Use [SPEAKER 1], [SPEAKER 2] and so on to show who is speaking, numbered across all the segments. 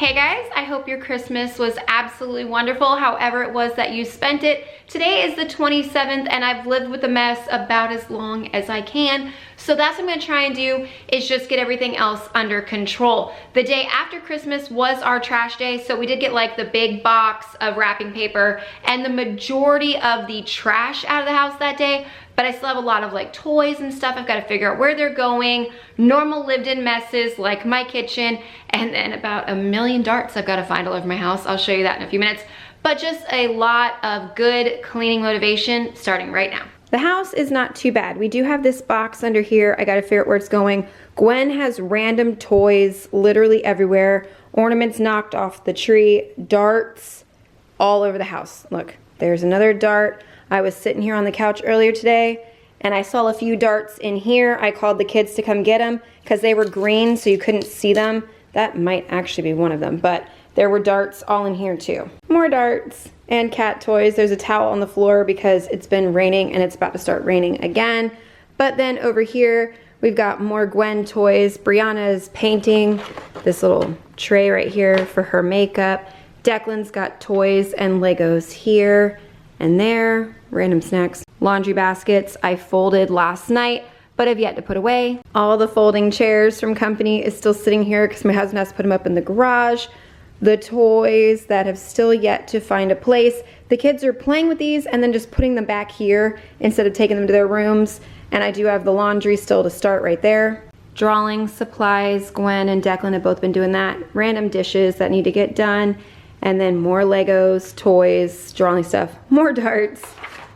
[SPEAKER 1] Hey guys, I hope your Christmas was absolutely wonderful, however it was that you spent it. Today is the 27th and I've lived with the mess about as long as I can. So that's what I'm gonna try and do, is just get everything else under control. The day after Christmas was our trash day, so we did get like the big box of wrapping paper and the majority of the trash out of the house that day. But I still have a lot of like toys and stuff. I've got to figure out where they're going, normal lived-in messes like my kitchen, and then about a million darts I've got to find all over my house. I'll show you that in a few minutes. But just a lot of good cleaning motivation starting right now. The house is not too bad. We do have this box under here. I got to figure out where it's going. Gwen has random toys literally everywhere. Ornaments knocked off the tree, darts all over the house. Look, there's another dart. I was sitting here on the couch earlier today and I saw a few darts in here. I called the kids to come get them because they were green so you couldn't see them. That might actually be one of them, but there were darts all in here too. More darts and cat toys. There's a towel on the floor because it's been raining and it's about to start raining again. But then over here, we've got more Gwen toys. Brianna's painting this little tray right here for her makeup. Declan's got toys and Legos here and there, random snacks. Laundry baskets I folded last night, but have yet to put away. All the folding chairs from company is still sitting here because my husband has to put them up in the garage. The toys that have still yet to find a place. The kids are playing with these and then just putting them back here instead of taking them to their rooms. And I do have the laundry still to start right there. Drawing supplies, Gwen and Declan have both been doing that. Random dishes that need to get done. And then more Legos, toys, drawing stuff, more darts,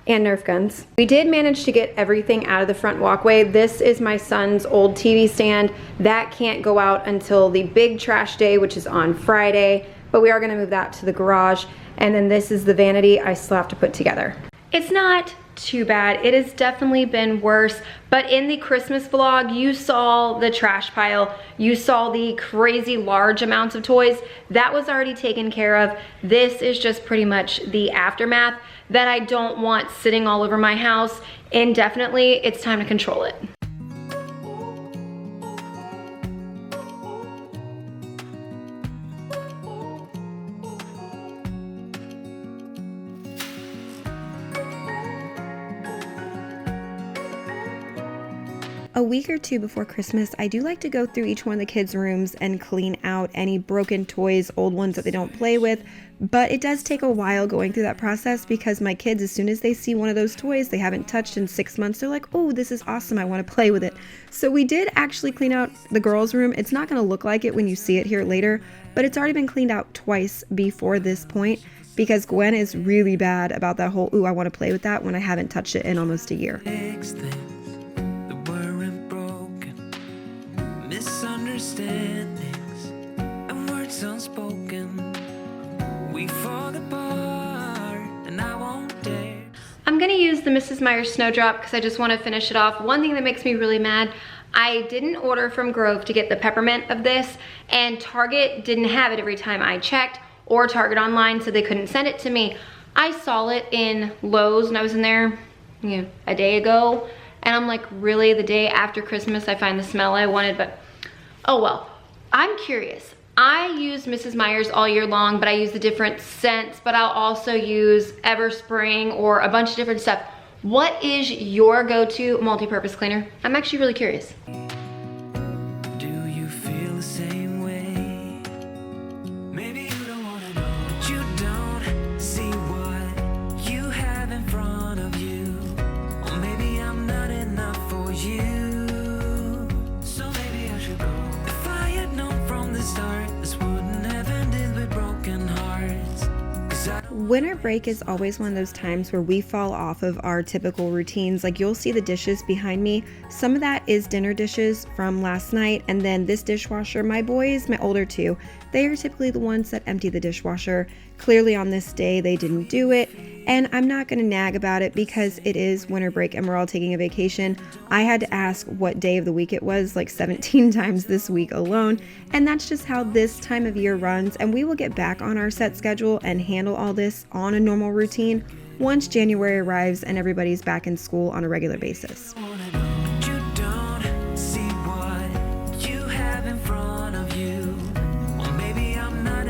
[SPEAKER 1] and Nerf guns. We did manage to get everything out of the front walkway. This is my son's old TV stand. That can't go out until the big trash day, which is on Friday, but we are gonna move that to the garage. And then this is the vanity I still have to put together. It's not too bad. It has definitely been worse, but in the Christmas vlog, you saw the trash pile. You saw the crazy large amounts of toys. That was already taken care of. This is just pretty much the aftermath that I don't want sitting all over my house indefinitely. It's time to control it.
[SPEAKER 2] A week or two before Christmas, I do like to go through each one of the kids' rooms and clean out any broken toys, old ones that they don't play with, but it does take a while going through that process because my kids, as soon as they see one of those toys they haven't touched in 6 months, they're like, oh, this is awesome, I want to play with it. So we did actually clean out the girls' room. It's not going to look like it when you see it here later, but it's already been cleaned out twice before this point because Gwen is really bad about that whole, ooh, I want to play with that when I haven't touched it in almost a year.
[SPEAKER 3] Misunderstandings and words unspoken, we fall apart and I won't dare.
[SPEAKER 1] I'm gonna use the Mrs. Meyer's Snowdrop because I just want to finish it off. One thing that makes me really mad, I didn't order from Grove to get the peppermint of this, and Target didn't have it every time I checked, or Target online, so they couldn't send it to me. I saw it in Lowe's and I was in there a day ago, and I'm like, really, the day after Christmas I find the smell I wanted? But oh well. I'm curious. I use Mrs. Meyer's all year long, but I use the different scents, but I'll also use Everspring or a bunch of different stuff. What is your go-to multi-purpose cleaner? I'm actually really curious.
[SPEAKER 3] Do you feel the same way? Maybe you don't wanna know, but you don't see what you have in front of you. Or maybe I'm not enough for you. So maybe I should go. If I had known from the start, this wouldn't have ended with broken hearts. 'Cause I don't.
[SPEAKER 2] Winter break is always one of those times where we fall off of our typical routines. Like, you'll see the dishes behind me. Some of that is dinner dishes from last night, and then this dishwasher, my boys, my older two, they are typically the ones that empty the dishwasher. Clearly on this day they didn't do it, and I'm not going to nag about it because it is winter break and we're all taking a vacation. I had to ask what day of the week it was like 17 times this week alone, and that's just how this time of year runs, and we will get back on our set schedule and handle all this on a normal routine once January arrives and everybody's back in school on a regular basis.
[SPEAKER 3] You don't see what you have in front of you. Or maybe I'm not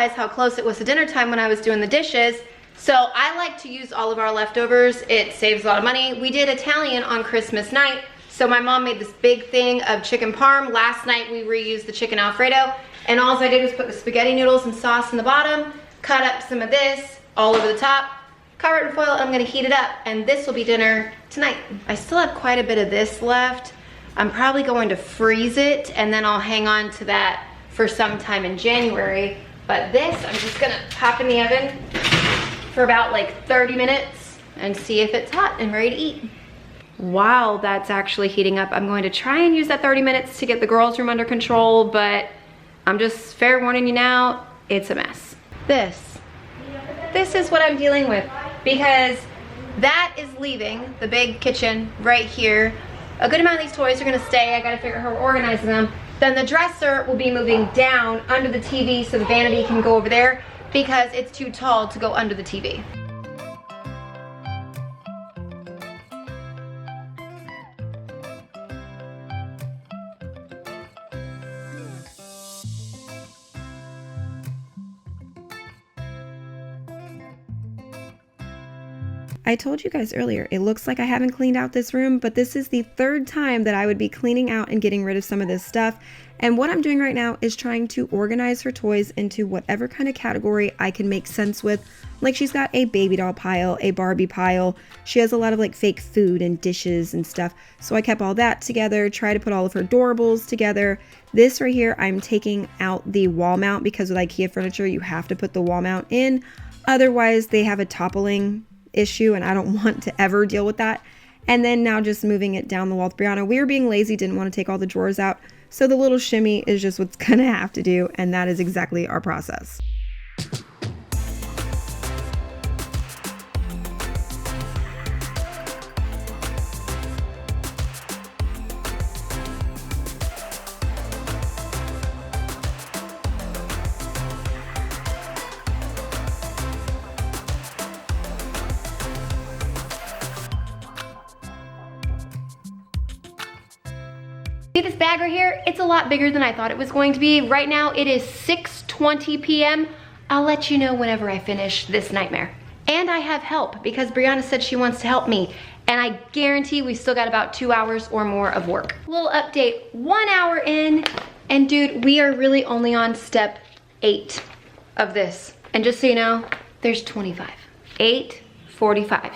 [SPEAKER 1] realize how close it was to dinner time when I was doing the dishes. So I like to use all of our leftovers. It saves a lot of money. We did Italian on Christmas night. So my mom made this big thing of chicken parm. Last night we reused the chicken Alfredo. And all I did was put the spaghetti noodles and sauce in the bottom, cut up some of this all over the top, cover it in foil, and I'm gonna heat it up. And this will be dinner tonight. I still have quite a bit of this left. I'm probably going to freeze it and then I'll hang on to that for some time in January. But this, I'm just gonna pop in the oven for about like 30 minutes and see if it's hot and ready to eat. While that's actually heating up, I'm going to try and use that 30 minutes to get the girls' room under control, but I'm just fair warning you now, it's a mess. This is what I'm dealing with, because that is leaving the big kitchen right here. A good amount of these toys are gonna stay. I gotta figure out how we're organizing them. Then the dresser will be moving down under the TV so the vanity can go over there because it's too tall to go under the TV.
[SPEAKER 2] I told you guys earlier, it looks like I haven't cleaned out this room, but this is the third time that I would be cleaning out and getting rid of some of this stuff. And what I'm doing right now is trying to organize her toys into whatever kind of category I can make sense with. Like she's got a baby doll pile, a Barbie pile. She has a lot of like fake food and dishes and stuff. So I kept all that together, try to put all of her doorables together. This right here, I'm taking out the wall mount because with IKEA furniture, you have to put the wall mount in. Otherwise, they have a toppling issue and I don't want to ever deal with that. And then now just moving it down the wall with Brianna. We were being lazy, didn't want to take all the drawers out. So the little shimmy is just what's gonna have to do, and that is exactly our process.
[SPEAKER 1] See this bag right here? It's a lot bigger than I thought it was going to be. Right now it is 6:20 p.m. I'll let you know whenever I finish this nightmare. And I have help because Brianna said she wants to help me. And I guarantee we still got about 2 hours or more of work. Little update, 1 hour in, and dude, we are really only on step 8 of this. And just so you know, there's 25. 8:45.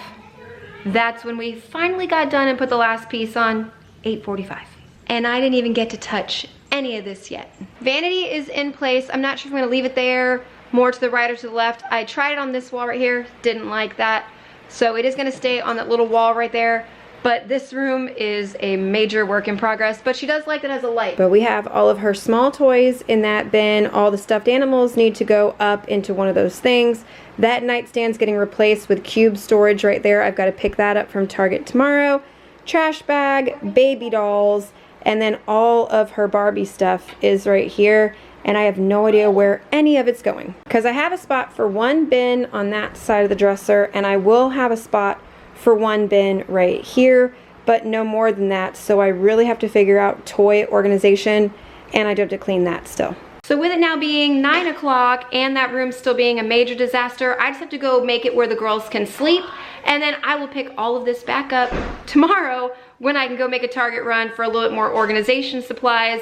[SPEAKER 1] That's when we finally got done and put the last piece on, 8:45. And I didn't even get to touch any of this yet. Vanity is in place. I'm not sure if I'm gonna leave it there, more to the right or to the left. I tried it on this wall right here, didn't like that. So it is gonna stay on that little wall right there. But this room is a major work in progress, but she does like that it has a light. But we have all of her small toys in that bin. All the stuffed animals need to go up into one of those things. That nightstand's getting replaced with cube storage right there. I've gotta pick that up from Target tomorrow. Trash bag, baby dolls, and then all of her Barbie stuff is right here, and I have no idea where any of it's going. Because I have a spot for one bin on that side of the dresser, and I will have a spot for one bin right here, but no more than that. So I really have to figure out toy organization, and I do have to clean that still. So with it now being 9 o'clock and that room still being a major disaster, I just have to go make it where the girls can sleep, and then I will pick all of this back up tomorrow when I can go make a Target run for a little bit more organization supplies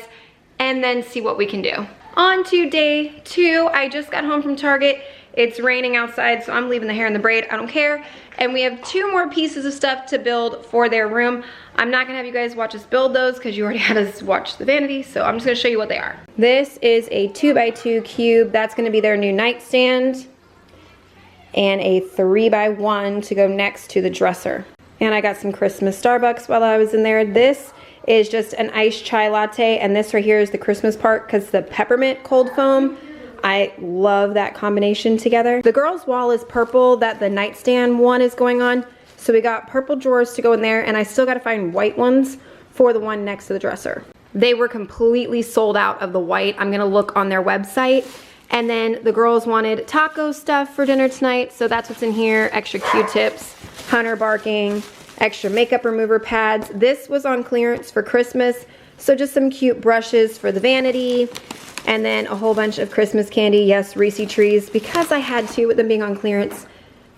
[SPEAKER 1] and then see what we can do. On to day 2, I just got home from Target. It's raining outside, so I'm leaving the hair in the braid, I don't care. And we have 2 more pieces of stuff to build for their room. I'm not gonna have you guys watch us build those because you already had us watch the vanity, so I'm just gonna show you what they are. This is a 2x2 cube. That's gonna be their new nightstand, and a 3x1 to go next to the dresser. And I got some Christmas Starbucks while I was in there. This is just an iced chai latte, and this right here is the Christmas part because the peppermint cold foam. I love that combination together. The girls' wall is purple, that the nightstand one is going on. So we got purple drawers to go in there, and I still gotta find white ones for the one next to the dresser. They were completely sold out of the white. I'm gonna look on their website. And then the girls wanted taco stuff for dinner tonight, so that's what's in here. Extra Q-tips, Hunter barking, extra makeup remover pads. This was on clearance for Christmas, so just some cute brushes for the vanity. And then a whole bunch of Christmas candy. Yes, Reese trees, because I had to with them being on clearance.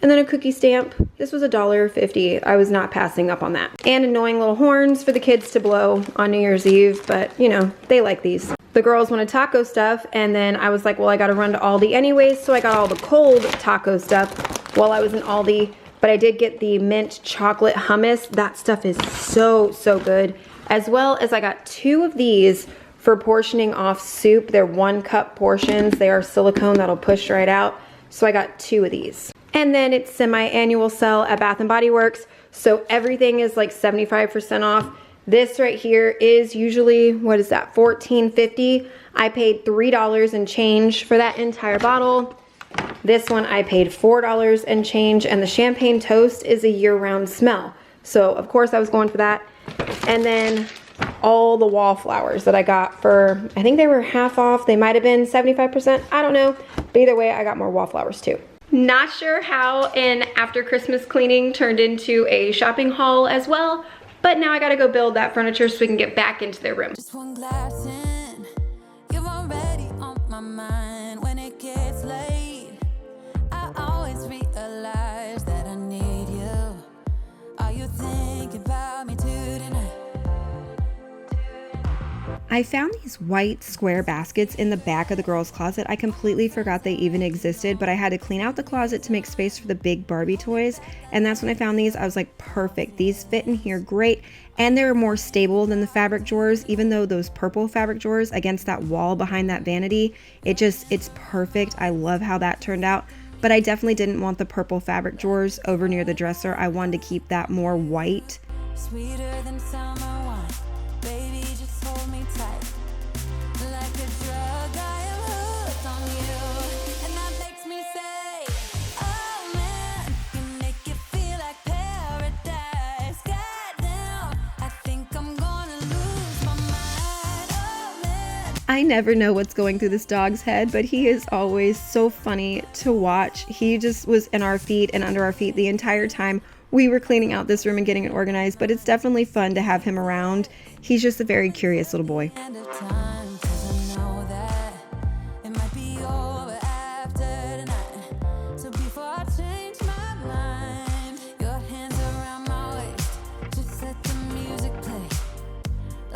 [SPEAKER 1] And then a cookie stamp. This was $1.50. I was not passing up on that. And annoying little horns for the kids to blow on New Year's Eve, but you know, they like these. The girls wanted taco stuff, and then I was like, well, I gotta run to Aldi anyways, so I got all the cold taco stuff while I was in Aldi. But I did get the mint chocolate hummus. That stuff is so, so good. As well as I got 2 of these for portioning off soup. They're 1-cup portions. They are silicone, that'll push right out. So I got 2 of these. And then it's semi-annual sale at Bath & Body Works, so everything is like 75% off. This right here is usually, what is that, $14.50. I paid $3 and change for that entire bottle. This one I paid $4 and change, and the champagne toast is a year-round smell. So of course I was going for that. And then all the wallflowers that I got for, I think they were half off. They might have been 75%, I don't know. But either way, I got more wallflowers too. Not sure how an after Christmas cleaning turned into a shopping haul as well, but now I gotta go build that furniture so we can get back into their room.
[SPEAKER 3] Just one glass in, you're already on my mind. When it gets late, I always realize that I need you. Are you thinking about me too tonight?
[SPEAKER 2] I found these white square baskets in the back of the girls' closet. I completely forgot they even existed, but I had to clean out the closet to make space for the big Barbie toys. And that's when I found these. I was like, perfect. These fit in here great. And they're more stable than the fabric drawers, even though those purple fabric drawers against that wall behind that vanity, it's perfect. I love how that turned out. But I definitely didn't want the purple fabric drawers over near the dresser. I wanted to keep that more white.
[SPEAKER 3] Sweeter than summer wine, baby, just hold me tight. Like a drug, I am hooked on you, and that makes me say, oh man, you make it feel like paradise. Goddamn, I think I'm gonna lose my mind. Oh man.
[SPEAKER 2] I never know what's going through this dog's head, but he is always so funny to watch. He just was in our feet and under our feet the entire time we were cleaning out this room and getting it organized, but it's definitely fun to have him around. He's just a very curious little boy.
[SPEAKER 3] End of time, 'cause I know that it might be over after tonight. So before I change my mind, your hands around my waist, just let the music play.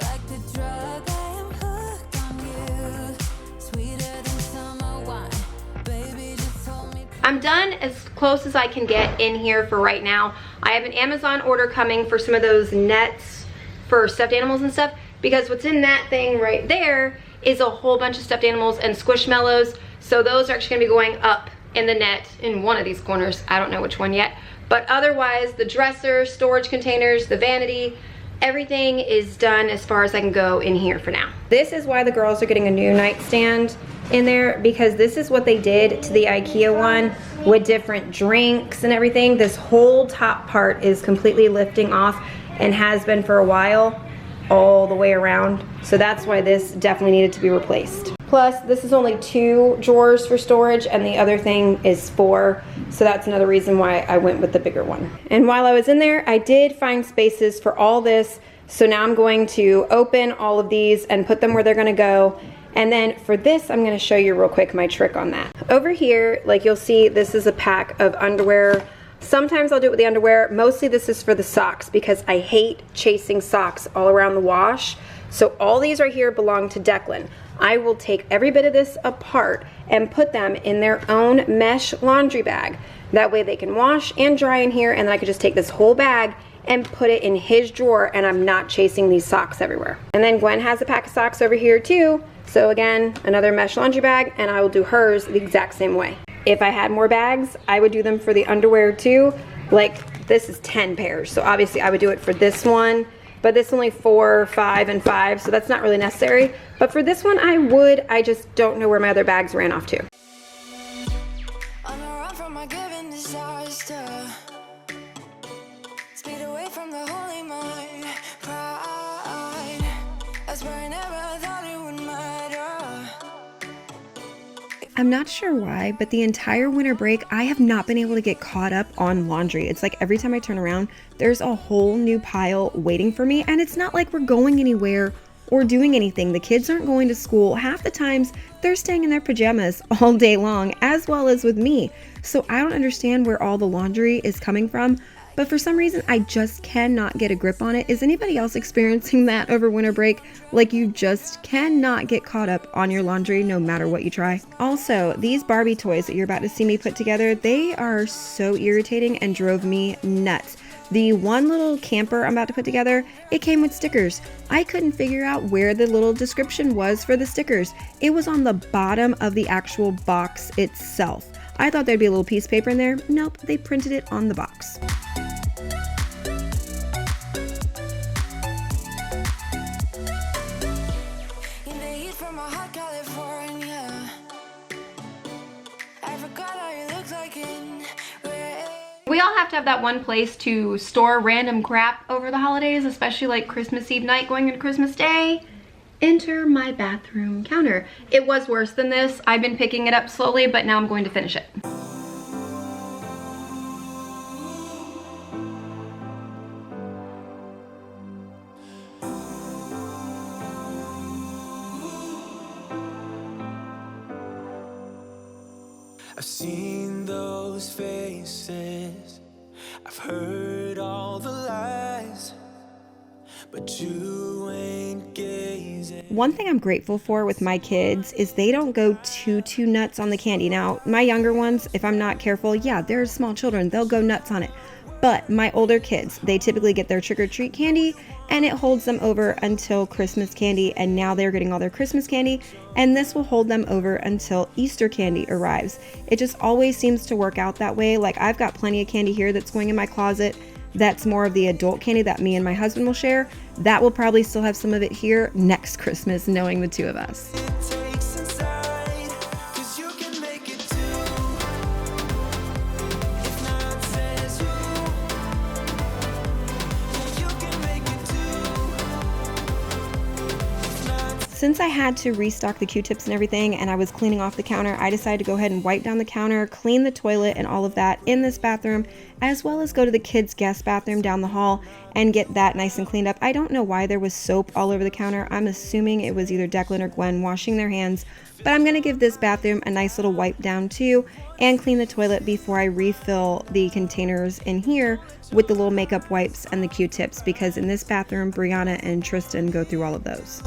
[SPEAKER 3] Like the drug, I am hooked on you. Sweeter than summer wine, baby, just hold me.
[SPEAKER 1] I'm done as close as I can get in here for right now. I have an Amazon order coming for some of those nets for stuffed animals and stuff, because what's in that thing right there is a whole bunch of stuffed animals and squishmallows. So those are actually gonna be going up in the net in one of these corners. I don't know which one yet. But otherwise, the dresser, storage containers, the vanity, everything is done as far as I can go in here for now. This is why the girls are getting a new nightstand in there, because this is what they did to the IKEA one with different drinks and everything. This whole top part is completely lifting off and has been for a while all the way around. So that's why this definitely needed to be replaced. Plus, this is only 2 drawers for storage and the other thing is 4. So that's another reason why I went with the bigger one. And while I was in there, I did find spaces for all this. So now I'm going to open all of these and put them where they're gonna go. And then for this, I'm gonna show you real quick my trick on that. Over here, like you'll see, this is a pack of underwear. Sometimes I'll do it with the underwear. Mostly this is for the socks because I hate chasing socks all around the wash. So all these right here belong to Declan. I will take every bit of this apart and put them in their own mesh laundry bag. That way they can wash and dry in here, and then I could just take this whole bag and put it in his drawer, and I'm not chasing these socks everywhere. And then Gwen has a pack of socks over here too. So again, another mesh laundry bag, and I will do hers the exact same way. If I had more bags, I would do them for the underwear too. Like this is 10 pairs, so obviously I would do it for this one, but this is only 4, 5, and 5, so that's not really necessary. But for this one, I would. I just don't know where my other bags ran off to.
[SPEAKER 3] On a run from my given disaster, speed away from the holy mind, pride. That's where I never thought it would matter.
[SPEAKER 2] I'm not sure why, but the entire winter break, I have not been able to get caught up on laundry. It's like every time I turn around, there's a whole new pile waiting for me, and it's not like we're going anywhere or doing anything. The kids aren't going to school. Half the times they're staying in their pajamas all day long, as well as with me. So I don't understand where all the laundry is coming from. But for some reason, I just cannot get a grip on it. Is anybody else experiencing that over winter break? Like, you just cannot get caught up on your laundry no matter what you try. Also, these Barbie toys that you're about to see me put together, they are so irritating and drove me nuts. The one little camper I'm about to put together, it came with stickers. I couldn't figure out where the little description was for the stickers. It was on the bottom of the actual box itself. I thought there'd be a little piece of paper in there. Nope, they printed it on the box.
[SPEAKER 1] We all have to have that one place to store random crap over the holidays, especially like Christmas Eve night going into Christmas Day. Enter my bathroom counter. It was worse than this. I've been picking it up slowly, but now I'm going to finish it.
[SPEAKER 3] I've seen those faces, I've heard all the lies, but you ain't gazing.
[SPEAKER 2] One thing I'm grateful for with my kids is they don't go too nuts on the candy. Now, my younger ones, if I'm not careful, yeah, they're small children, they'll go nuts on it. But my older kids, they typically get their trick-or-treat candy and it holds them over until Christmas candy, and now they're getting all their Christmas candy, and this will hold them over until Easter candy arrives. It just always seems to work out that way. Like, I've got plenty of candy here that's going in my closet. That's more of the adult candy that me and my husband will share. That will probably still have some of it here next Christmas, knowing the two of us. Since I had to restock the Q-tips and everything and I was cleaning off the counter, I decided to go ahead and wipe down the counter, clean the toilet and all of that in this bathroom, as well as go to the kids' guest bathroom down the hall and get that nice and cleaned up. I don't know why there was soap all over the counter. I'm assuming it was either Declan or Gwen washing their hands, but I'm going to give this bathroom a nice little wipe down too and clean the toilet before I refill the containers in here with the little makeup wipes and the Q-tips, because in this bathroom, Brianna and Tristan go through all of those.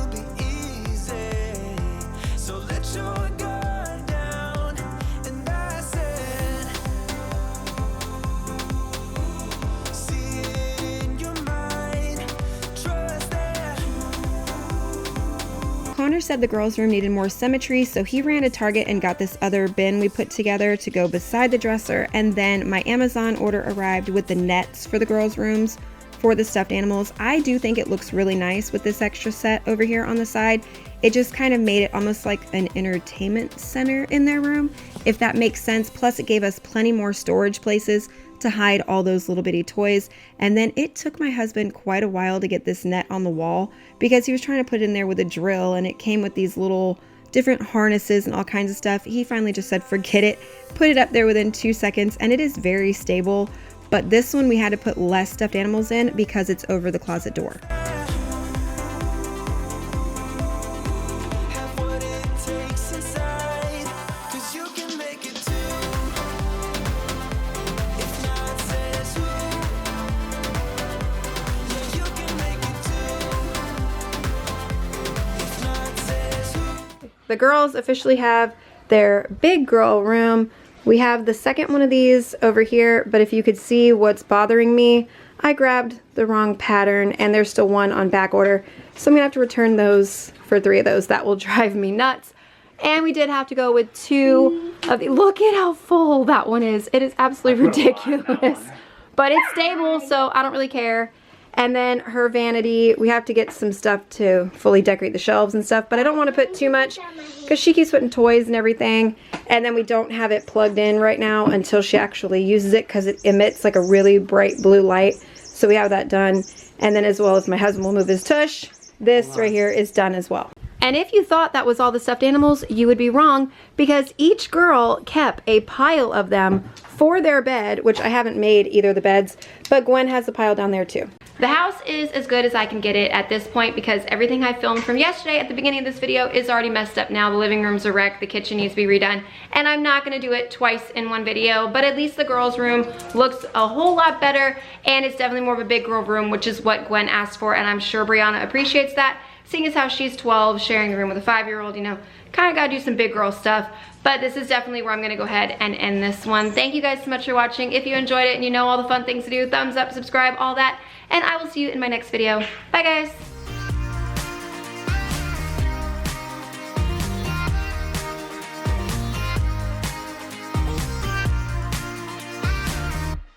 [SPEAKER 2] Connor said the girls' room needed more symmetry, so he ran to Target and got this other bin we put together to go beside the dresser, and then my Amazon order arrived with the nets for the girls' rooms for the stuffed animals. I do think it looks really nice with this extra set over here on the side. It just kind of made it almost like an entertainment center in their room, if that makes sense. Plus it gave us plenty more storage places to hide all those little bitty toys. And then it took my husband quite a while to get this net on the wall because he was trying to put it in there with a drill, and it came with these little different harnesses and all kinds of stuff. He finally just said forget it, put it up there within 2 seconds, and it is very stable. But this one we had to put less stuffed animals in because it's over the closet door. The girls officially have their big girl room. We have the second one of these over here, but if you could see what's bothering me, I grabbed the wrong pattern and there's still one on back order. So I'm gonna have to return those for 3 of those. That will drive me nuts. And we did have to go with 2 of the, look at how full that one is. It is absolutely ridiculous, but it's stable, so I don't really care. And then her vanity, we have to get some stuff to fully decorate the shelves and stuff, but I don't want to put too much because she keeps putting toys and everything. And then we don't have it plugged in right now until she actually uses it because it emits like a really bright blue light. So we have that done. And then as well as my husband will move his tush, this right here is done as well. And if you thought that was all the stuffed animals, you would be wrong, because each girl kept a pile of them for their bed, which I haven't made either of the beds, but Gwen has a pile down there too.
[SPEAKER 1] The house is as good as I can get it at this point because everything I filmed from yesterday at the beginning of this video is already messed up now. The living room's a wreck, the kitchen needs to be redone, and I'm not gonna do it twice in one video, but at least the girls' room looks a whole lot better, and it's definitely more of a big girl room, which is what Gwen asked for, and I'm sure Brianna appreciates that. Seeing as how she's 12, sharing a room with a 5-year-old, you know, kind of gotta do some big girl stuff. But this is definitely where I'm gonna go ahead and end this one. Thank you guys so much for watching. If you enjoyed it and you know all the fun things to do, thumbs up, subscribe, all that. And I will see you in my next video. Bye guys.